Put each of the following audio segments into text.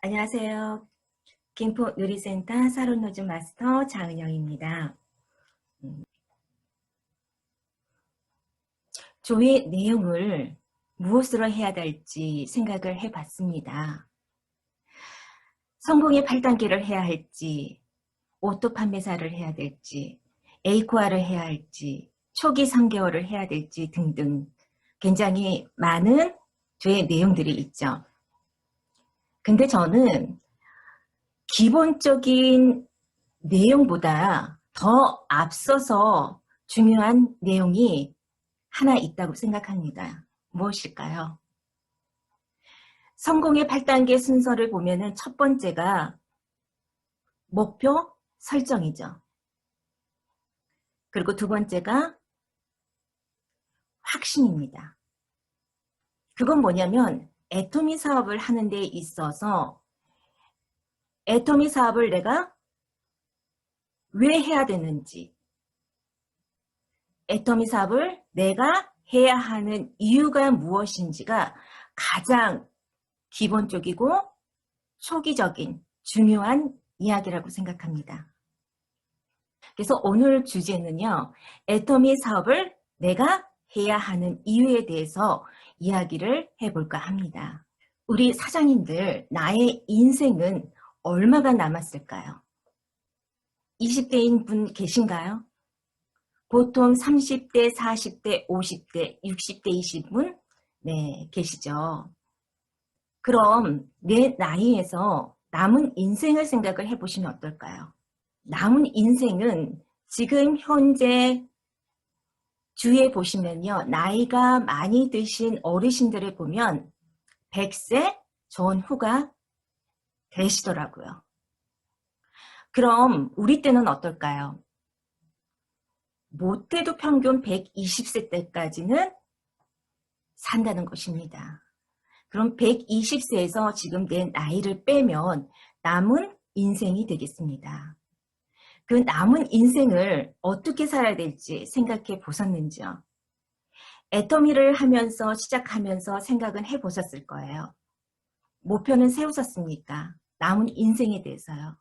안녕하세요. 김포 누리센터 사론노즈 마스터 장은영입니다. 조의 내용을 무엇으로 해야 될지 생각을 해봤습니다. 성공의 8단계를 해야 할지, 오토 판매사를 해야 될지, 에이코아를 해야 할지, 초기 3개월을 해야 될지 등등 굉장히 많은 조의 내용들이 있죠. 근데 저는 기본적인 내용보다 더 앞서서 중요한 내용이 하나 있다고 생각합니다. 무엇일까요? 성공의 8단계 순서를 보면은 첫 번째가 목표 설정이죠. 그리고 두 번째가 확신입니다. 그건 뭐냐면 애토미 사업을 하는 데 있어서 애토미 사업을 내가 왜 해야 되는지, 애토미 사업을 내가 해야 하는 이유가 무엇인지가 가장 기본적이고 초기적인 중요한 이야기라고 생각합니다. 그래서 오늘 주제는요, 애토미 사업을 내가 해야 하는 이유에 대해서 이야기를 해볼까 합니다. 우리 사장님들, 나의 인생은 얼마가 남았을까요? 20대인 분 계신가요? 보통 30대, 40대, 50대, 60대이신 분? 네, 계시죠. 그럼 내 나이에서 남은 인생을 생각을 해보시면 어떨까요? 남은 인생은 지금 현재 주위에 보시면요. 나이가 많이 드신 어르신들을 보면 100세 전후가 되시더라고요. 그럼 우리 때는 어떨까요? 못해도 평균 120세 때까지는 산다는 것입니다. 그럼 120세에서 지금 내 나이를 빼면 남은 인생이 되겠습니다. 그 남은 인생을 어떻게 살아야 될지 생각해 보셨는지요? 애터미를 하면서 시작하면서 생각은 해보셨을 거예요. 목표는 세우셨습니까? 남은 인생에 대해서요.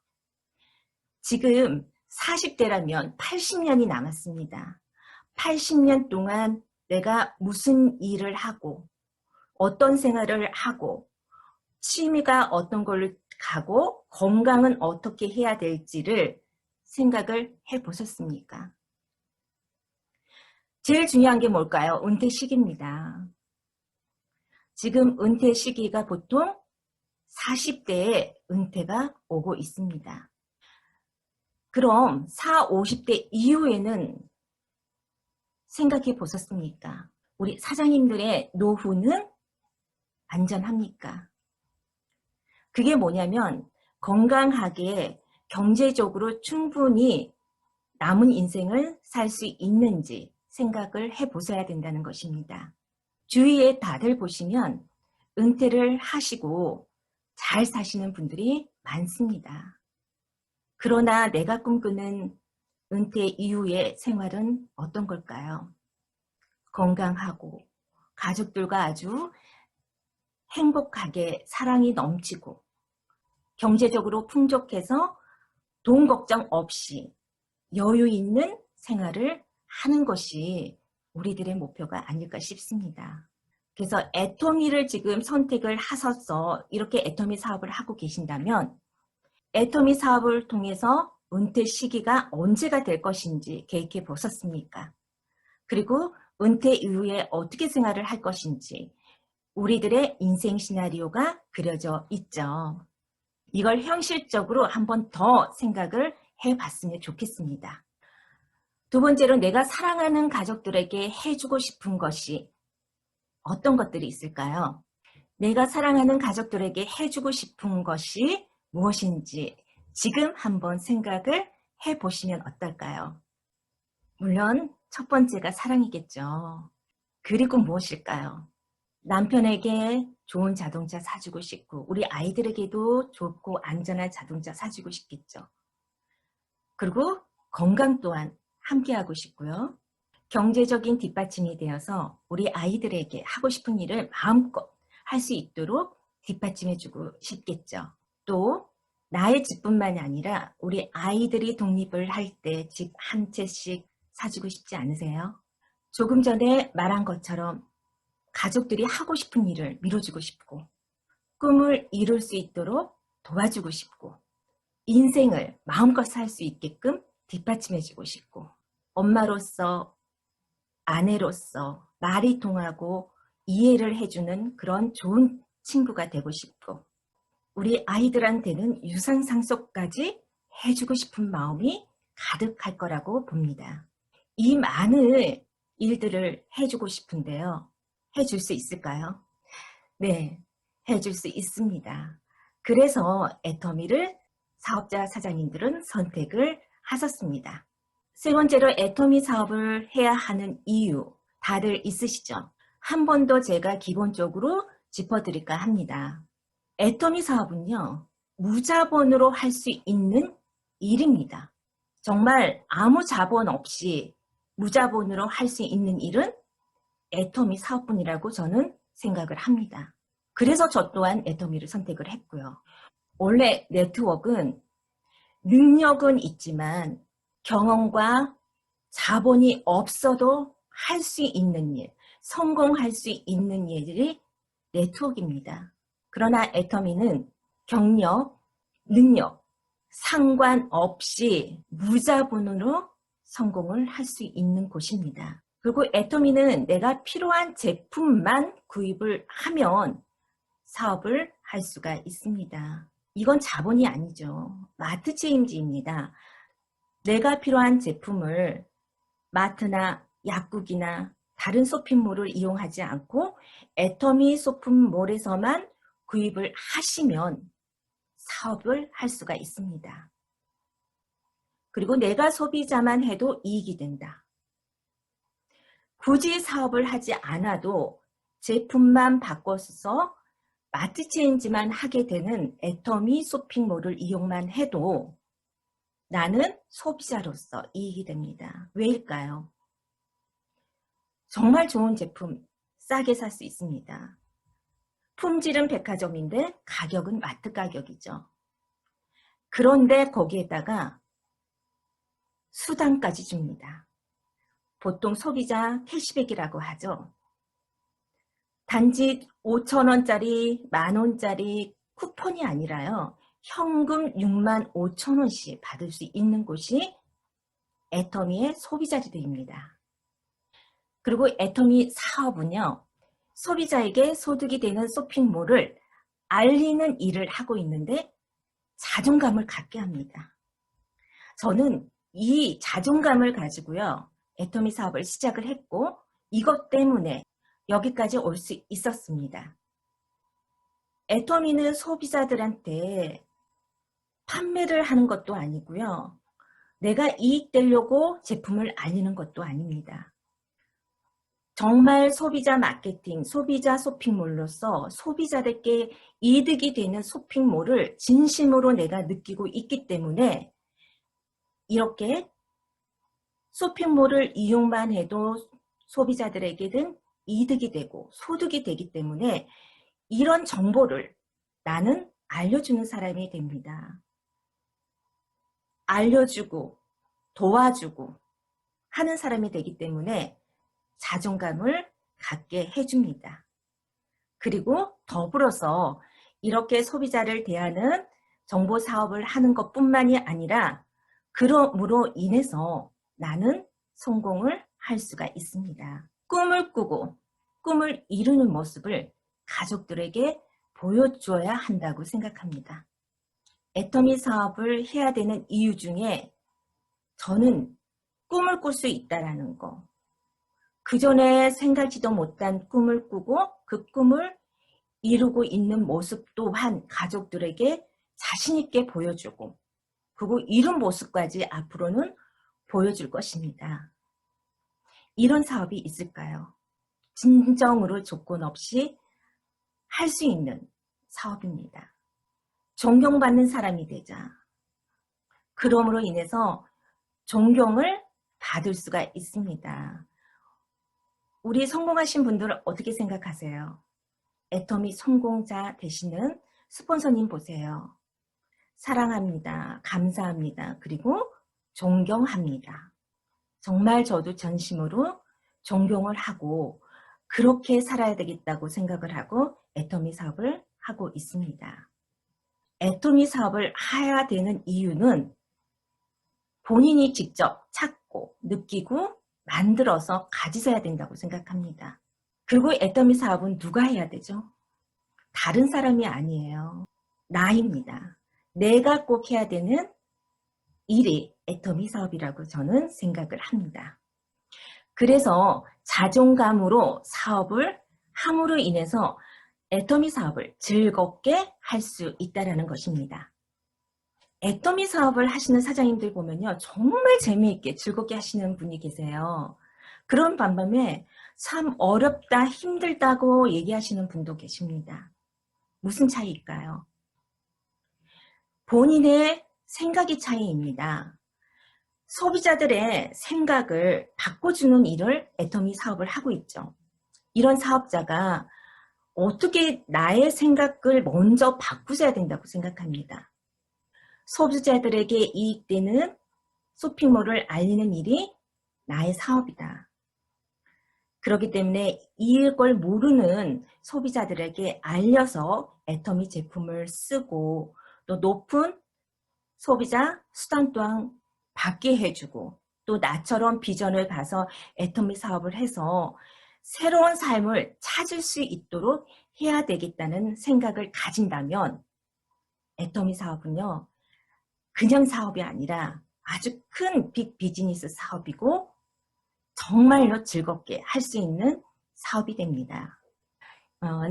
지금 40대라면 80년이 남았습니다. 80년 동안 내가 무슨 일을 하고 어떤 생활을 하고 취미가 어떤 걸로 가고 건강은 어떻게 해야 될지를 생각을 해보셨습니까? 제일 중요한 게 뭘까요? 은퇴 시기입니다. 지금 은퇴 시기가 보통 40대에 은퇴가 오고 있습니다. 그럼 40, 50대 이후에는 생각해 보셨습니까? 우리 사장님들의 노후는 안전합니까? 그게 뭐냐면 건강하게 경제적으로 충분히 남은 인생을 살 수 있는지 생각을 해보셔야 된다는 것입니다. 주위에 다들 보시면 은퇴를 하시고 잘 사시는 분들이 많습니다. 그러나 내가 꿈꾸는 은퇴 이후의 생활은 어떤 걸까요? 건강하고 가족들과 아주 행복하게 사랑이 넘치고 경제적으로 풍족해서 돈 걱정 없이 여유 있는 생활을 하는 것이 우리들의 목표가 아닐까 싶습니다. 그래서 애토미를 지금 선택을 하셔서 이렇게 애토미 사업을 하고 계신다면 애토미 사업을 통해서 은퇴 시기가 언제가 될 것인지 계획해 보셨습니까? 그리고 은퇴 이후에 어떻게 생활을 할 것인지 우리들의 인생 시나리오가 그려져 있죠. 이걸 현실적으로 한 번 더 생각을 해봤으면 좋겠습니다. 두 번째로 내가 사랑하는 가족들에게 해주고 싶은 것이 어떤 것들이 있을까요? 내가 사랑하는 가족들에게 해주고 싶은 것이 무엇인지 지금 한번 생각을 해보시면 어떨까요? 물론 첫 번째가 사랑이겠죠. 그리고 무엇일까요? 남편에게 좋은 자동차 사주고 싶고 우리 아이들에게도 좋고 안전한 자동차 사주고 싶겠죠. 그리고 건강 또한 함께하고 싶고요. 경제적인 뒷받침이 되어서 우리 아이들에게 하고 싶은 일을 마음껏 할 수 있도록 뒷받침해주고 싶겠죠. 또 나의 집뿐만이 아니라 우리 아이들이 독립을 할 때 집 한 채씩 사주고 싶지 않으세요? 조금 전에 말한 것처럼 가족들이 하고 싶은 일을 밀어주고 싶고 꿈을 이룰 수 있도록 도와주고 싶고 인생을 마음껏 살 수 있게끔 뒷받침해주고 싶고 엄마로서 아내로서 말이 통하고 이해를 해주는 그런 좋은 친구가 되고 싶고 우리 아이들한테는 유산 상속까지 해주고 싶은 마음이 가득할 거라고 봅니다. 이 많은 일들을 해주고 싶은데요. 해줄 수 있을까요? 네, 해줄 수 있습니다. 그래서 애터미를 사업자 사장님들은 선택을 하셨습니다. 세 번째로 애터미 사업을 해야 하는 이유 다들 있으시죠? 한 번 더 제가 기본적으로 짚어드릴까 합니다. 애터미 사업은요, 무자본으로 할 수 있는 일입니다. 정말 아무 자본 없이 무자본으로 할 수 있는 일은 애터미 사업뿐이라고 저는 생각을 합니다. 그래서 저 또한 애터미를 선택을 했고요. 원래 네트워크는 능력은 있지만 경험과 자본이 없어도 할 수 있는 일, 성공할 수 있는 일이 네트워크입니다. 그러나 애터미는 경력, 능력 상관없이 무자본으로 성공을 할 수 있는 곳입니다. 그리고 애터미는 내가 필요한 제품만 구입을 하면 사업을 할 수가 있습니다. 이건 자본이 아니죠. 마트 체인지입니다. 내가 필요한 제품을 마트나 약국이나 다른 쇼핑몰을 이용하지 않고 애터미 쇼핑몰에서만 구입을 하시면 사업을 할 수가 있습니다. 그리고 내가 소비자만 해도 이익이 된다. 굳이 사업을 하지 않아도 제품만 바꿔서 마트 체인지만 하게 되는 애터미 쇼핑몰을 이용만 해도 나는 소비자로서 이익이 됩니다. 왜일까요? 정말 좋은 제품 싸게 살 수 있습니다. 품질은 백화점인데 가격은 마트 가격이죠. 그런데 거기에다가 수당까지 줍니다. 보통 소비자 캐시백이라고 하죠. 단지 5,000원짜리, 만원짜리 쿠폰이 아니라요. 현금 65,000원씩 받을 수 있는 곳이 애터미의 소비자들입니다. 그리고 애터미 사업은요. 소비자에게 소득이 되는 쇼핑몰을 알리는 일을 하고 있는데 자존감을 갖게 합니다. 저는 이 자존감을 가지고요. 애터미 사업을 시작을 했고 이것 때문에 여기까지 올 수 있었습니다. 애터미는 소비자들한테 판매를 하는 것도 아니고요. 내가 이익되려고 제품을 알리는 것도 아닙니다. 정말 소비자 마케팅, 소비자 쇼핑몰로서 소비자들께 이득이 되는 쇼핑몰을 진심으로 내가 느끼고 있기 때문에 이렇게 쇼핑몰을 이용만 해도 소비자들에게는 이득이 되고 소득이 되기 때문에 이런 정보를 나는 알려주는 사람이 됩니다. 알려주고 도와주고 하는 사람이 되기 때문에 자존감을 갖게 해줍니다. 그리고 더불어서 이렇게 소비자를 대하는 정보 사업을 하는 것뿐만이 아니라 그럼으로 인해서 나는 성공을 할 수가 있습니다. 꿈을 꾸고 꿈을 이루는 모습을 가족들에게 보여줘야 한다고 생각합니다. 애터미 사업을 해야 되는 이유 중에 저는 꿈을 꿀 수 있다는 거, 그전에 생각지도 못한 꿈을 꾸고 그 꿈을 이루고 있는 모습 또한 가족들에게 자신 있게 보여주고 그리고 이룬 모습까지 앞으로는 보여줄 것입니다. 이런 사업이 있을까요? 진정으로 조건 없이 할 수 있는 사업입니다. 존경받는 사람이 되자. 그럼으로 인해서 존경을 받을 수가 있습니다. 우리 성공하신 분들은 어떻게 생각하세요? 애터미 성공자 되시는 스폰서님 보세요. 사랑합니다. 감사합니다. 그리고 존경합니다. 정말 저도 전심으로 존경을 하고 그렇게 살아야 되겠다고 생각을 하고 애터미 사업을 하고 있습니다. 애터미 사업을 해야 되는 이유는 본인이 직접 찾고 느끼고 만들어서 가지셔야 된다고 생각합니다. 그리고 애터미 사업은 누가 해야 되죠? 다른 사람이 아니에요. 나입니다. 내가 꼭 해야 되는 일이 애터미 사업이라고 저는 생각을 합니다. 그래서 자존감으로 사업을 함으로 인해서 애터미 사업을 즐겁게 할 수 있다는 것입니다. 애터미 사업을 하시는 사장님들 보면요. 정말 재미있게 즐겁게 하시는 분이 계세요. 그런 반면에 참 어렵다, 힘들다고 얘기하시는 분도 계십니다. 무슨 차이일까요? 본인의 생각의 차이입니다. 소비자들의 생각을 바꿔주는 일을 애터미 사업을 하고 있죠. 이런 사업자가 어떻게 나의 생각을 먼저 바꾸셔야 된다고 생각합니다. 소비자들에게 이익되는 쇼핑몰을 알리는 일이 나의 사업이다. 그렇기 때문에 이걸 모르는 소비자들에게 알려서 애터미 제품을 쓰고 또 높은 소비자 수단 또한 받게 해주고 또 나처럼 비전을 봐서 애터미 사업을 해서 새로운 삶을 찾을 수 있도록 해야 되겠다는 생각을 가진다면 애터미 사업은요. 그냥 사업이 아니라 아주 큰 빅 비즈니스 사업이고 정말로 즐겁게 할 수 있는 사업이 됩니다.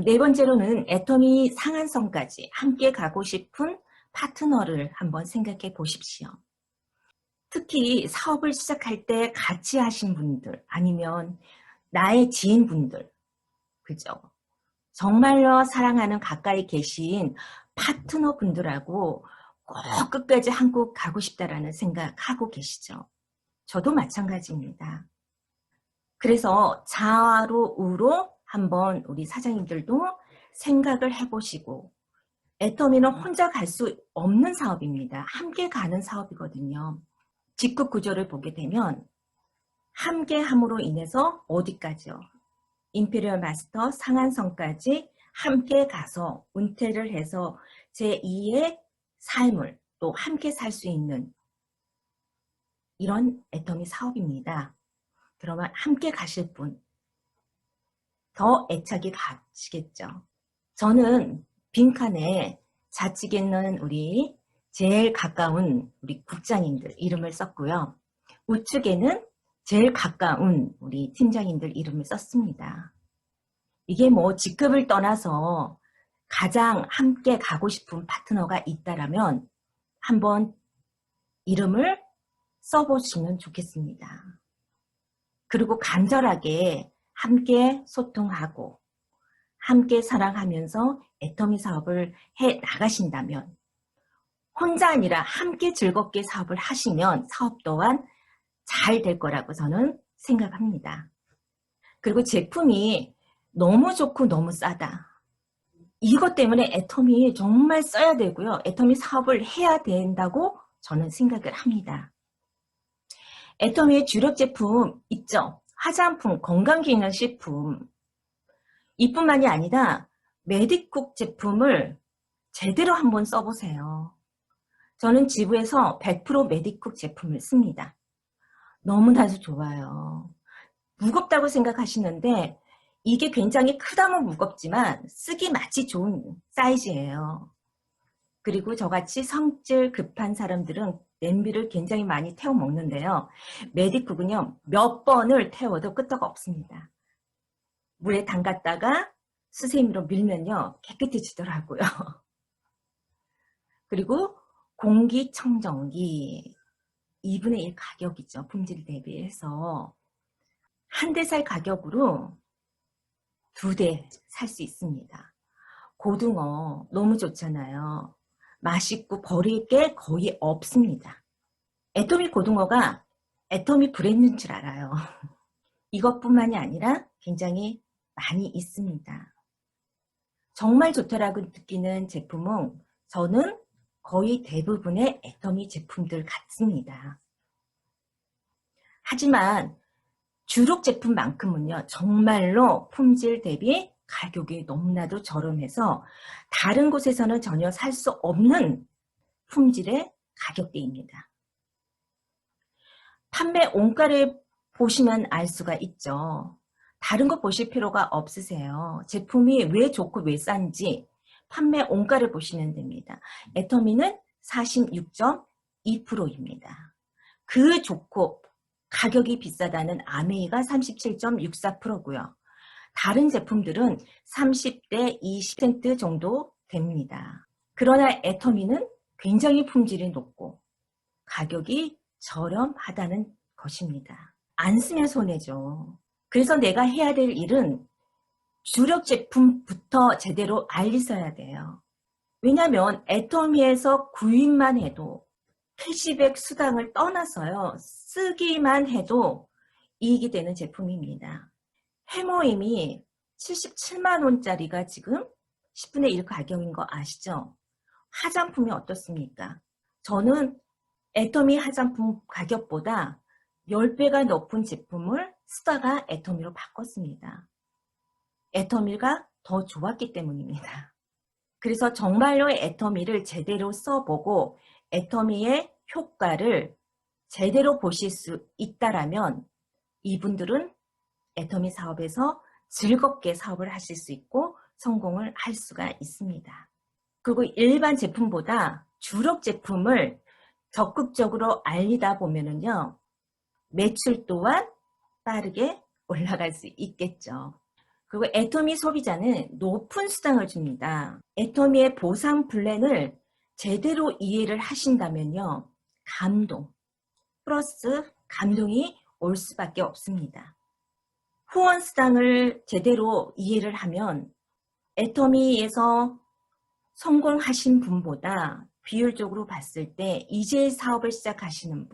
네 번째로는 애터미 상한선까지 함께 가고 싶은 파트너를 한번 생각해 보십시오. 특히 사업을 시작할 때 같이 하신 분들 아니면 나의 지인분들 그죠? 정말로 사랑하는 가까이 계신 파트너 분들하고 꼭 끝까지 한국 가고 싶다라는 생각하고 계시죠? 저도 마찬가지입니다. 그래서 좌로 우로 한번 우리 사장님들도 생각을 해보시고 애터미는 혼자 갈 수 없는 사업입니다. 함께 가는 사업이거든요. 직급 구조를 보게 되면 함께 함으로 인해서 어디까지요? 임페리얼 마스터 상한선까지 함께 가서 은퇴를 해서 제2의 삶을 또 함께 살 수 있는 이런 애터미 사업입니다. 그러면 함께 가실 분 더 애착이 가시겠죠. 저는 빈칸에 좌측에 있는 우리 제일 가까운 우리 국장님들 이름을 썼고요. 우측에는 제일 가까운 우리 팀장님들 이름을 썼습니다. 이게 뭐 직급을 떠나서 가장 함께 가고 싶은 파트너가 있다라면 한번 이름을 써보시면 좋겠습니다. 그리고 간절하게 함께 소통하고 함께 사랑하면서 애터미 사업을 해 나가신다면 혼자 아니라 함께 즐겁게 사업을 하시면 사업 또한 잘 될 거라고 저는 생각합니다. 그리고 제품이 너무 좋고 너무 싸다. 이것 때문에 애터미 정말 써야 되고요. 애터미 사업을 해야 된다고 저는 생각을 합니다. 애터미의 주력 제품 있죠. 화장품, 건강기능식품 이뿐만이 아니라 메디쿡 제품을 제대로 한번 써보세요. 저는 지부에서 100% 메디쿡 제품을 씁니다. 너무나도 좋아요. 무겁다고 생각하시는데 이게 굉장히 크다면 무겁지만 쓰기 마치 좋은 사이즈예요. 그리고 저같이 성질 급한 사람들은 냄비를 굉장히 많이 태워 먹는데요. 메디쿡은요. 몇 번을 태워도 끄떡 없습니다. 물에 담갔다가 수세미로 밀면요. 깨끗해지더라고요. 그리고 공기청정기 2분의 1 가격이죠. 품질 대비해서 한 대 살 가격으로 2대 살 수 있습니다. 고등어 너무 좋잖아요. 맛있고 버릴 게 거의 없습니다. 애터미 고등어가 애터미 브랜드인 줄 알아요. 이것뿐만이 아니라 굉장히 많이 있습니다. 정말 좋더라고 느끼는 제품은 저는 거의 대부분의 애터미 제품들 같습니다. 하지만 주력 제품만큼은요, 정말로 품질 대비 가격이 너무나도 저렴해서 다른 곳에서는 전혀 살 수 없는 품질의 가격대입니다. 판매 원가를 보시면 알 수가 있죠. 다른 거 보실 필요가 없으세요. 제품이 왜 좋고 왜 싼지 판매 원가를 보시면 됩니다. 애터미는 46.2%입니다. 그 좋고 가격이 비싸다는 아메이가 37.64%고요. 다른 제품들은 30대 20% 정도 됩니다. 그러나 애터미는 굉장히 품질이 높고 가격이 저렴하다는 것입니다. 안 쓰면 손해죠. 그래서 내가 해야 될 일은 주력 제품부터 제대로 알리셔야 돼요. 왜냐하면 애터미에서 구입만 해도 캐시백 수당을 떠나서요, 쓰기만 해도 이익이 되는 제품입니다. 해모임이 77만 원짜리가 지금 10분의 1 가격인 거 아시죠? 화장품이 어떻습니까? 저는 애터미 화장품 가격보다 10배가 높은 제품을 쓰다가 애터미로 바꿨습니다. 애터미가 더 좋았기 때문입니다. 그래서 정말로 애터미를 제대로 써보고 애터미의 효과를 제대로 보실 수 있다라면 이분들은 애터미 사업에서 즐겁게 사업을 하실 수 있고 성공을 할 수가 있습니다. 그리고 일반 제품보다 주력 제품을 적극적으로 알리다 보면은요, 매출 또한 빠르게 올라갈 수 있겠죠. 그리고 애터미 소비자는 높은 수당을 줍니다. 애터미의 보상 플랜을 제대로 이해를 하신다면요, 감동 플러스 감동이 올 수밖에 없습니다. 후원 수당을 제대로 이해를 하면 애터미에서 성공하신 분보다 비율적으로 봤을 때 이제 사업을 시작하시는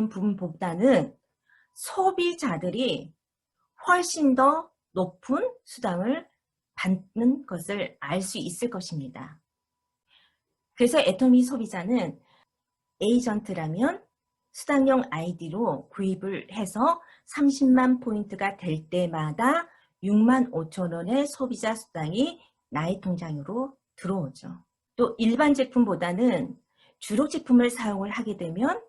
분보다는 소비자들이 훨씬 더 높은 수당을 받는 것을 알 수 있을 것입니다. 그래서 애터미 소비자는 에이전트라면 수당용 아이디로 구입을 해서 30만 포인트가 될 때마다 6만 5천 원의 소비자 수당이 나의 통장으로 들어오죠. 또 일반 제품보다는 주력 제품을 사용을 하게 되면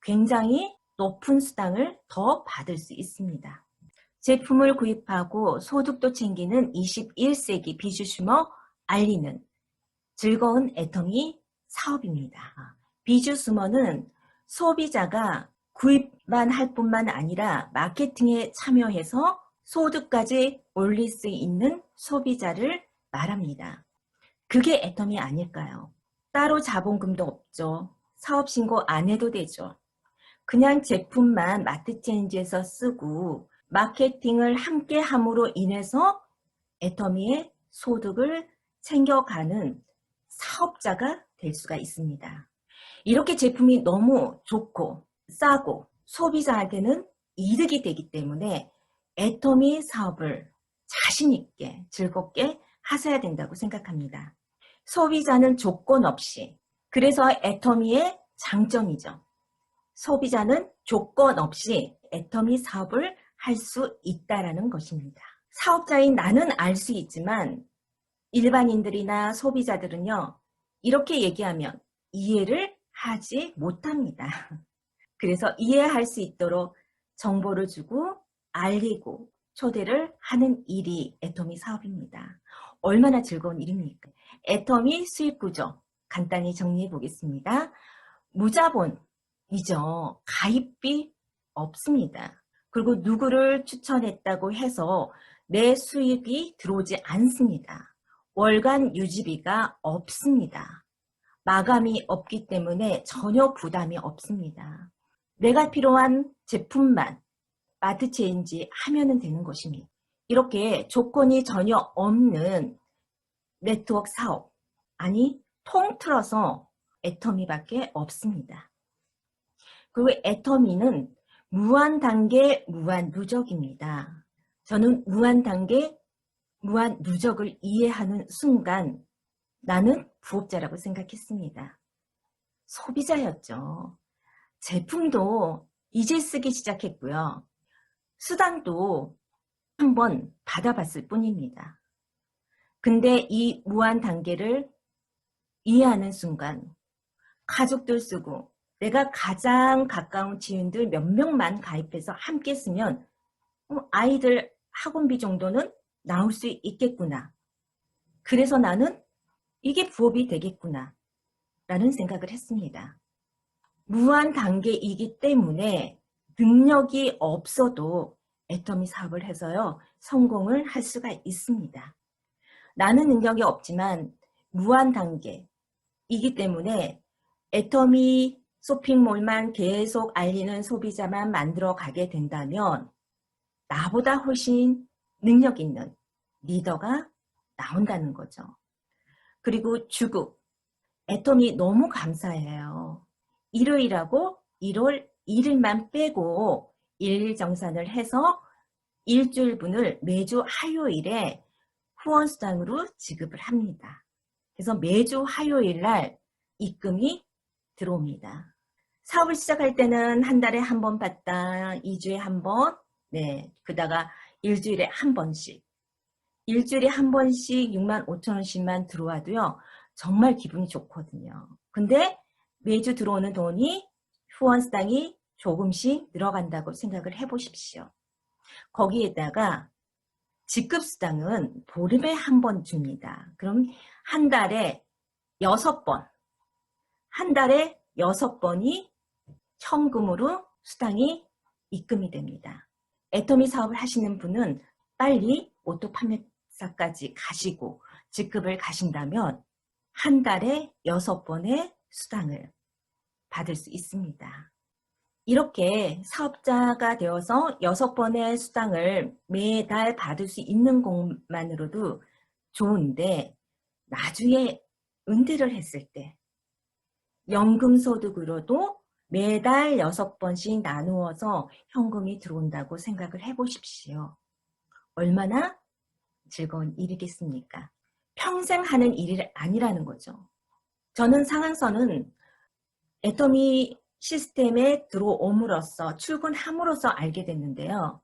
굉장히 높은 수당을 더 받을 수 있습니다. 제품을 구입하고 소득도 챙기는 21세기 비주슈머 알리는 즐거운 애터미 사업입니다. 비주스머는 소비자가 구입만 할 뿐만 아니라 마케팅에 참여해서 소득까지 올릴 수 있는 소비자를 말합니다. 그게 애터미 아닐까요? 따로 자본금도 없죠. 사업신고 안 해도 되죠. 그냥 제품만 마트체인지에서 쓰고 마케팅을 함께 함으로 인해서 애터미의 소득을 챙겨가는 사업자가 될 수가 있습니다. 이렇게 제품이 너무 좋고 싸고 소비자한테는 이득이 되기 때문에 애터미 사업을 자신 있게 즐겁게 하셔야 된다고 생각합니다. 소비자는 조건 없이, 그래서 애터미의 장점이죠. 소비자는 조건 없이 애터미 사업을 할 수 있다는 것입니다. 사업자인 나는 알 수 있지만 일반인들이나 소비자들은요, 이렇게 얘기하면 이해를 하지 못합니다. 그래서 이해할 수 있도록 정보를 주고 알리고 초대를 하는 일이 애터미 사업입니다. 얼마나 즐거운 일입니까? 애터미 수익 구조 간단히 정리해 보겠습니다. 무자본이죠. 가입비 없습니다. 그리고 누구를 추천했다고 해서 내 수익이 들어오지 않습니다. 월간 유지비가 없습니다. 마감이 없기 때문에 전혀 부담이 없습니다. 내가 필요한 제품만 마트체인지 하면 되는 것입니다. 이렇게 조건이 전혀 없는 네트워크 사업, 아니 통틀어서 애터미밖에 없습니다. 그리고 애터미는 무한단계 무한누적입니다. 저는 무한단계 무한누적을 이해하는 순간 나는 부업자라고 생각했습니다. 소비자였죠. 제품도 이제 쓰기 시작했고요. 수당도 한번 받아봤을 뿐입니다. 근데 이 무한 단계를 이해하는 순간 가족들 쓰고 내가 가장 가까운 지인들 몇 명만 가입해서 함께 쓰면 아이들 학원비 정도는 나올 수 있겠구나. 그래서 나는 이게 부업이 되겠구나 라는 생각을 했습니다. 무한 단계이기 때문에 능력이 없어도 애터미 사업을 해서요 성공을 할 수가 있습니다. 나는 능력이 없지만 무한 단계이기 때문에 애터미 쇼핑몰만 계속 알리는 소비자만 만들어 가게 된다면 나보다 훨씬 능력 있는 리더가 나온다는 거죠. 그리고 주급, 애터미 너무 감사해요. 일요일하고 1월 1일만 빼고 일정산을 해서 일주일분을 매주 화요일에 후원수당으로 지급을 합니다. 그래서 매주 화요일 날 입금이 들어옵니다. 사업을 시작할 때는 한 달에 한 번 받다, 2주에 한 번, 네, 그다가 일주일에 한 번씩. 일주일에 한 번씩 65,000원씩만 들어와도요, 정말 기분이 좋거든요. 근데 매주 들어오는 돈이 후원수당이 조금씩 늘어간다고 생각을 해보십시오. 거기에다가 직급수당은 보름에 한 번 줍니다. 그럼 한 달에 6번, 한 달에 6번이 현금으로 수당이 입금이 됩니다. 애터미 사업을 하시는 분은 빨리 오토 판매사까지 가시고 직급을 가신다면 한 달에 6번의 수당을 받을 수 있습니다. 이렇게 사업자가 되어서 6번의 수당을 매달 받을 수 있는 것만으로도 좋은데 나중에 은퇴를 했을 때 연금소득으로도 매달 6번씩 나누어서 현금이 들어온다고 생각을 해보십시오. 얼마나 즐거운 일이겠습니까? 평생 하는 일이 아니라는 거죠. 저는 상한선은 애터미 시스템에 들어옴으로써 출근함으로써 알게 됐는데요.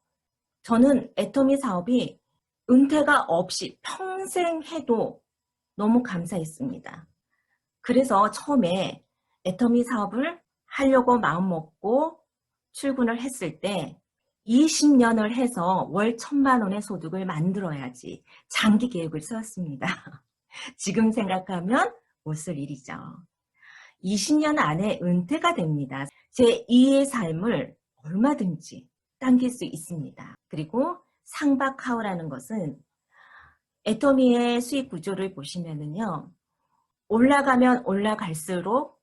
저는 애터미 사업이 은퇴가 없이 평생 해도 너무 감사했습니다. 그래서 처음에 애터미 사업을 하려고 마음먹고 출근을 했을 때 20년을 해서 월 1,000만 원의 소득을 만들어야지 장기 계획을 세웠습니다. 지금 생각하면 못쓸 일이죠. 20년 안에 은퇴가 됩니다. 제 2의 삶을 얼마든지 당길 수 있습니다. 그리고 상박하우라는 것은 애터미의 수익 구조를 보시면은요. 올라가면 올라갈수록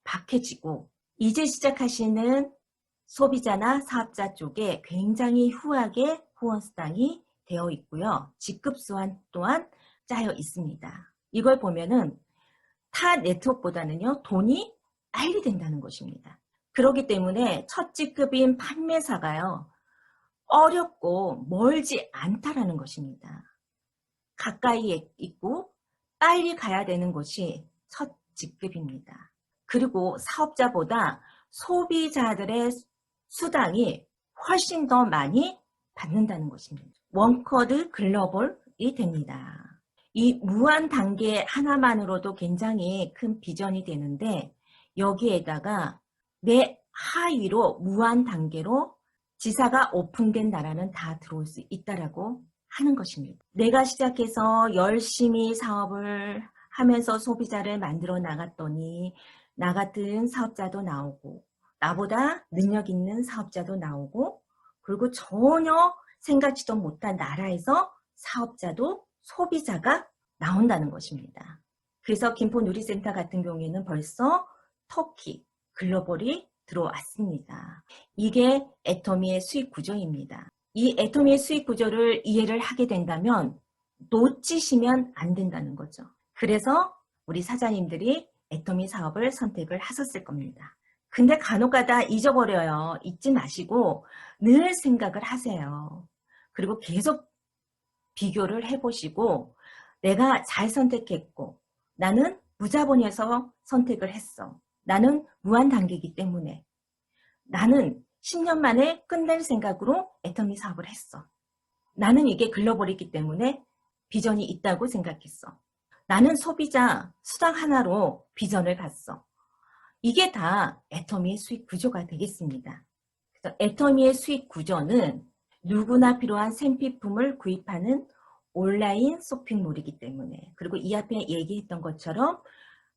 박해지고 이제 시작하시는 소비자나 사업자 쪽에 굉장히 후하게 후원수당이 되어 있고요. 직급수완 또한 짜여 있습니다. 이걸 보면은 타 네트워크보다는요. 돈이 빨리 된다는 것입니다. 그렇기 때문에 첫 직급인 판매사가요. 어렵고 멀지 않다라는 것입니다. 가까이에 있고 빨리 가야 되는 것이 첫 직급입니다. 그리고 사업자보다 소비자들의 수당이 훨씬 더 많이 받는다는 것입니다. 원커드 글로벌이 됩니다. 이 무한 단계 하나만으로도 굉장히 큰 비전이 되는데 여기에다가 내 하위로 무한 단계로 지사가 오픈된 나라는 다 들어올 수 있다라고 하는 것입니다. 내가 시작해서 열심히 사업을 하면서 소비자를 만들어 나갔더니 나 같은 사업자도 나오고 나보다 능력 있는 사업자도 나오고 그리고 전혀 생각지도 못한 나라에서 사업자도 소비자가 나온다는 것입니다. 그래서 김포누리센터 같은 경우에는 벌써 터키, 글로벌이 들어왔습니다. 이게 애터미의 수익 구조입니다. 이 애터미의 수익 구조를 이해를 하게 된다면 놓치시면 안 된다는 거죠. 그래서 우리 사장님들이 애터미 사업을 선택을 하셨을 겁니다. 근데 간혹가다 잊어버려요. 잊지 마시고 늘 생각을 하세요. 그리고 계속 비교를 해보시고 내가 잘 선택했고 나는 무자본에서 선택을 했어. 나는 무한단계이기 때문에. 나는 10년 만에 끝낼 생각으로 애터미 사업을 했어. 나는 이게 글로벌이기 때문에 비전이 있다고 생각했어. 나는 소비자 수당 하나로 비전을 봤어. 이게 다 애터미의 수익 구조가 되겠습니다. 그래서 애터미의 수익 구조는 누구나 필요한 생필품을 구입하는 온라인 쇼핑몰이기 때문에, 그리고 이 앞에 얘기했던 것처럼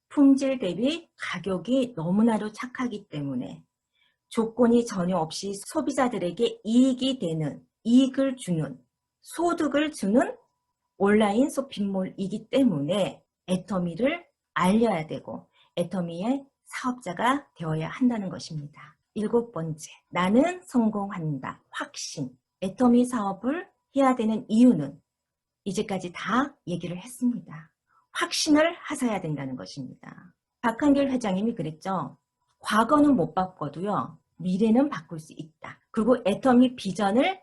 품질 대비 가격이 너무나도 착하기 때문에 조건이 전혀 없이 소비자들에게 이익을 주는, 소득을 주는 온라인 쇼핑몰이기 때문에 애터미를 알려야 되고 애터미의 사업자가 되어야 한다는 것입니다. 7번째, 나는 성공한다. 확신. 애터미 사업을 해야 되는 이유는 이제까지 다 얘기를 했습니다. 확신을 하셔야 된다는 것입니다. 박한길 회장님이 그랬죠. 과거는 못 바꿔도요, 미래는 바꿀 수 있다. 그리고 애터미 비전을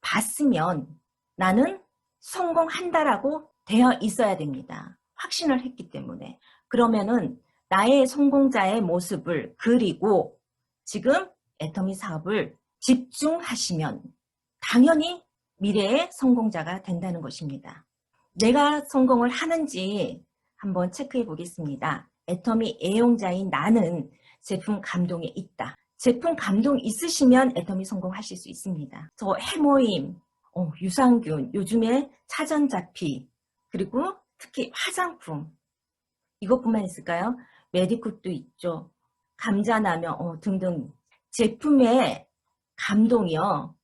봤으면 나는 성공한다라고 되어 있어야 됩니다. 확신을 했기 때문에. 그러면은 나의 성공자의 모습을 그리고 지금 애터미 사업을 집중하시면 당연히 미래의 성공자가 된다는 것입니다. 내가 성공을 하는지 한번 체크해 보겠습니다. 애터미 애용자인 나는 제품 감동에 있다. 제품 감동 있으시면 애터미 성공하실 수 있습니다. 저 해모임, 유산균, 요즘에 차전자피, 그리고 특히 화장품, 이것뿐만 있을까요? 메디쿡도 있죠. 감자라면 등등 제품의 감동이요.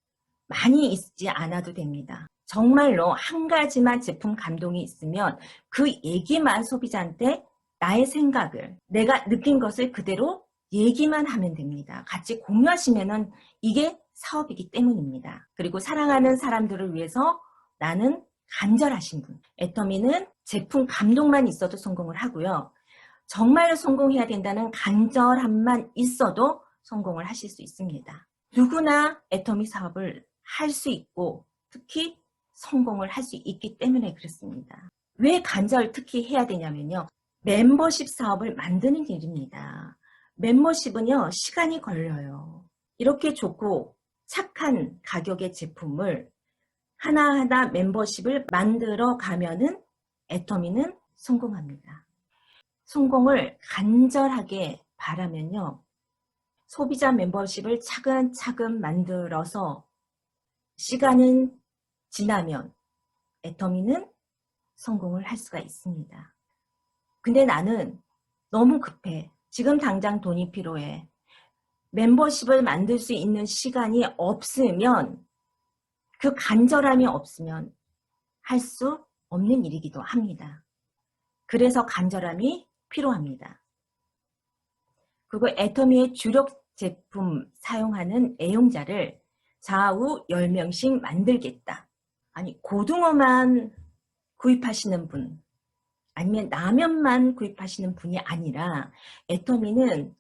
많이 있지 않아도 됩니다. 정말로 한 가지만 제품 감동이 있으면 그 얘기만 소비자한테 나의 생각을, 내가 느낀 것을 그대로 얘기만 하면 됩니다. 같이 공유하시면은 이게 사업이기 때문입니다. 그리고 사랑하는 사람들을 위해서 나는 간절하신 분. 애터미는 제품 감동만 있어도 성공을 하고요. 정말 성공해야 된다는 간절함만 있어도 성공을 하실 수 있습니다. 누구나 애터미 사업을 할 수 있고 특히 성공을 할 수 있기 때문에 그렇습니다. 왜 간절 특히 해야 되냐면요. 멤버십 사업을 만드는 일입니다. 멤버십은요, 시간이 걸려요. 이렇게 좋고 착한 가격의 제품을 하나하나 멤버십을 만들어 가면은 애터미는 성공합니다. 성공을 간절하게 바라면요. 소비자 멤버십을 차근차근 만들어서 시간은 지나면 애터미는 성공을 할 수가 있습니다. 근데 나는 너무 급해. 지금 당장 돈이 필요해. 멤버십을 만들 수 있는 시간이 없으면, 그 간절함이 없으면 할 수 없는 일이기도 합니다. 그래서 간절함이 필요합니다. 그리고 애터미의 주력 제품 사용하는 애용자를 좌우 10명씩 만들겠다. 아니, 고등어만 구입하시는 분, 아니면 라면만 구입하시는 분이 아니라 애터미는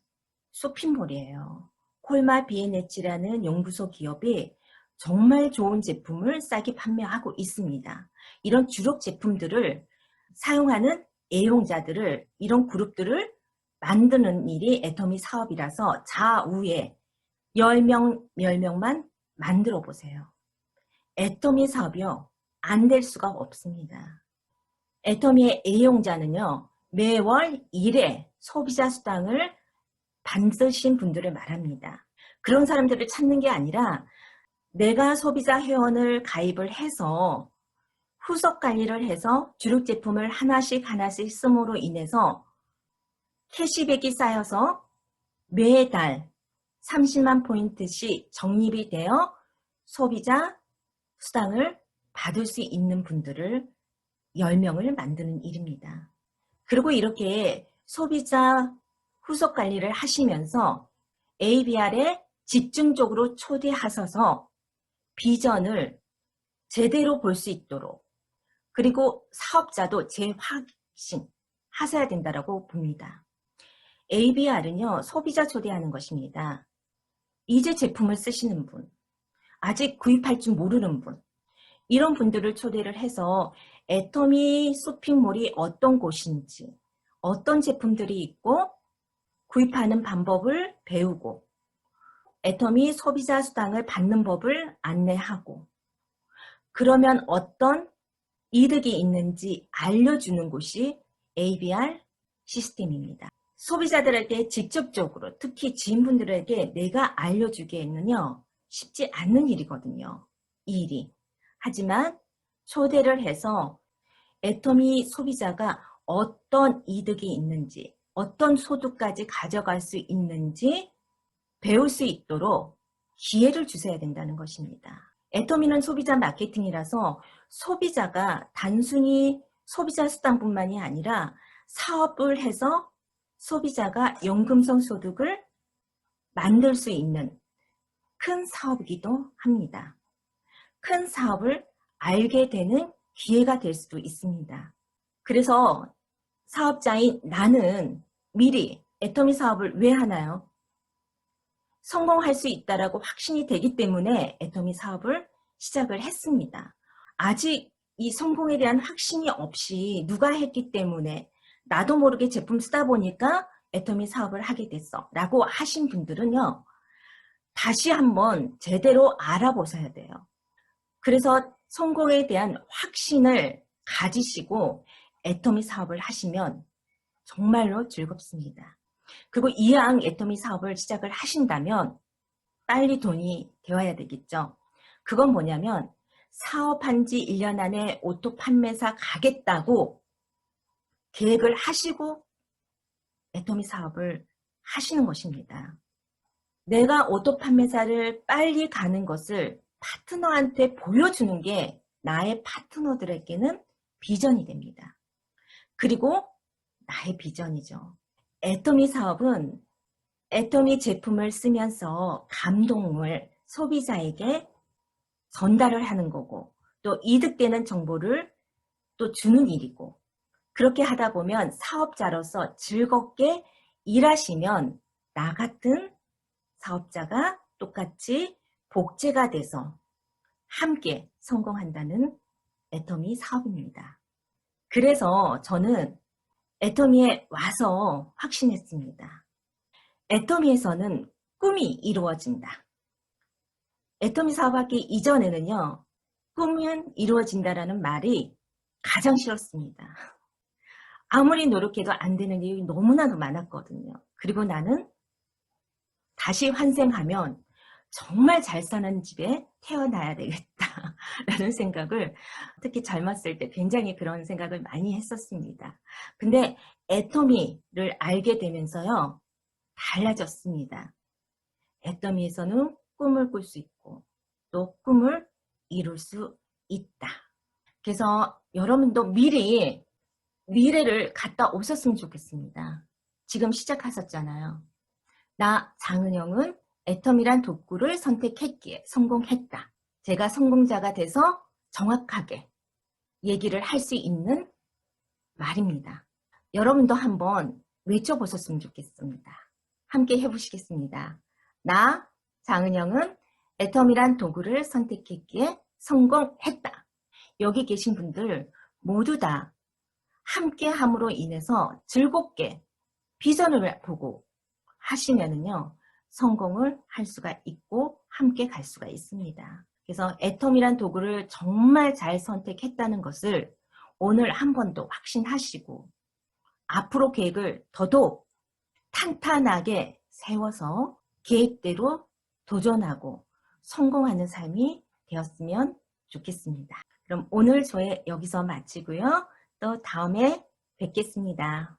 쇼핑몰이에요. 콜마 비에네치라는 연구소 기업이 정말 좋은 제품을 싸게 판매하고 있습니다. 이런 주력 제품들을 사용하는 애용자들을, 이런 그룹들을 만드는 일이 애터미 사업이라서 좌우에 10명, 10명만 만들어 보세요. 애터미 사업이요, 안 될 수가 없습니다. 애터미의 애용자는요, 매월 1회 소비자 수당을 받으신 분들을 말합니다. 그런 사람들을 찾는 게 아니라 내가 소비자 회원을 가입을 해서 후속 관리를 해서 주력 제품을 하나씩 씀으로 인해서 캐시백이 쌓여서 매달 30만 포인트씩 적립이 되어 소비자 수당을 받을 수 있는 분들을 10명을 만드는 일입니다. 그리고 이렇게 소비자 후속 관리를 하시면서 ABR에 집중적으로 초대하셔서 비전을 제대로 볼 수 있도록, 그리고 사업자도 재확신 하셔야 된다고 봅니다. ABR은요, 소비자 초대하는 것입니다. 이제 제품을 쓰시는 분, 아직 구입할 줄 모르는 분, 이런 분들을 초대를 해서 애터미 쇼핑몰이 어떤 곳인지, 어떤 제품들이 있고 구입하는 방법을 배우고 애터미 소비자 수당을 받는 법을 안내하고 그러면 어떤 이득이 있는지 알려주는 곳이 ABR 시스템입니다. 소비자들에게 직접적으로 특히 지인분들에게 내가 알려주기에는요 쉽지 않는 일이거든요. 이 일이. 하지만 초대를 해서 애터미 소비자가 어떤 이득이 있는지 어떤 소득까지 가져갈 수 있는지 배울 수 있도록 기회를 주셔야 된다는 것입니다. 애터미는 소비자 마케팅이라서 소비자가 단순히 소비자 수당뿐만이 아니라 사업을 해서 소비자가 연금성 소득을 만들 수 있는 큰 사업이기도 합니다. 큰 사업을 알게 되는 기회가 될 수도 있습니다. 그래서 사업자인 나는 미리 애터미 사업을 왜 하나요? 성공할 수 있다라고 확신이 되기 때문에 애터미 사업을 시작을 했습니다. 아직 이 성공에 대한 확신이 없이 누가 했기 때문에 나도 모르게 제품 쓰다 보니까 애터미 사업을 하게 됐어 라고 하신 분들은요. 다시 한번 제대로 알아보셔야 돼요. 그래서 성공에 대한 확신을 가지시고 애터미 사업을 하시면 정말로 즐겁습니다. 그리고 이왕 애터미 사업을 시작을 하신다면 빨리 돈이 되어야 되겠죠. 그건 뭐냐면 사업한 지 1년 안에 오토 판매사 가겠다고 계획을 하시고 애터미 사업을 하시는 것입니다. 내가 오토 판매사를 빨리 가는 것을 파트너한테 보여주는 게 나의 파트너들에게는 비전이 됩니다. 그리고 나의 비전이죠. 애터미 사업은 애터미 제품을 쓰면서 감동을 소비자에게 전달을 하는 거고 또 이득되는 정보를 또 주는 일이고 그렇게 하다 보면 사업자로서 즐겁게 일하시면 나 같은 사업자가 똑같이 복제가 돼서 함께 성공한다는 애터미 사업입니다. 그래서 저는 애터미에 와서 확신했습니다. 애터미에서는 꿈이 이루어진다. 애터미 사업하기 이전에는요. 꿈은 이루어진다라는 말이 가장 싫었습니다. 아무리 노력해도 안 되는 일이 너무나도 많았거든요. 그리고 나는 다시 환생하면 정말 잘 사는 집에 태어나야 되겠다라는 생각을 특히 젊었을 때 굉장히 그런 생각을 많이 했었습니다. 근데 애터미를 알게 되면서요. 달라졌습니다. 애터미에서는 꿈을 꿀 수 있고 또 꿈을 이룰 수 있다. 그래서 여러분도 미리 미래를 갖다 오셨으면 좋겠습니다. 지금 시작하셨잖아요. 나 장은영은 애터미란 독구를 선택했기에 성공했다. 제가 성공자가 돼서 정확하게 얘기를 할 수 있는 말입니다. 여러분도 한번 외쳐보셨으면 좋겠습니다. 함께 해보시겠습니다. 나 장은영은 애터미란 도구를 선택했기에 성공했다. 여기 계신 분들 모두 다 함께 함으로 인해서 즐겁게 비전을 보고 하시면은요 성공을 할 수가 있고 함께 갈 수가 있습니다. 그래서 애터미란 도구를 정말 잘 선택했다는 것을 오늘 한 번 더 확신하시고 앞으로 계획을 더더욱 탄탄하게 세워서 계획대로 도전하고 성공하는 삶이 되었으면 좋겠습니다. 그럼 오늘 저의 여기서 마치고요. 또 다음에 뵙겠습니다.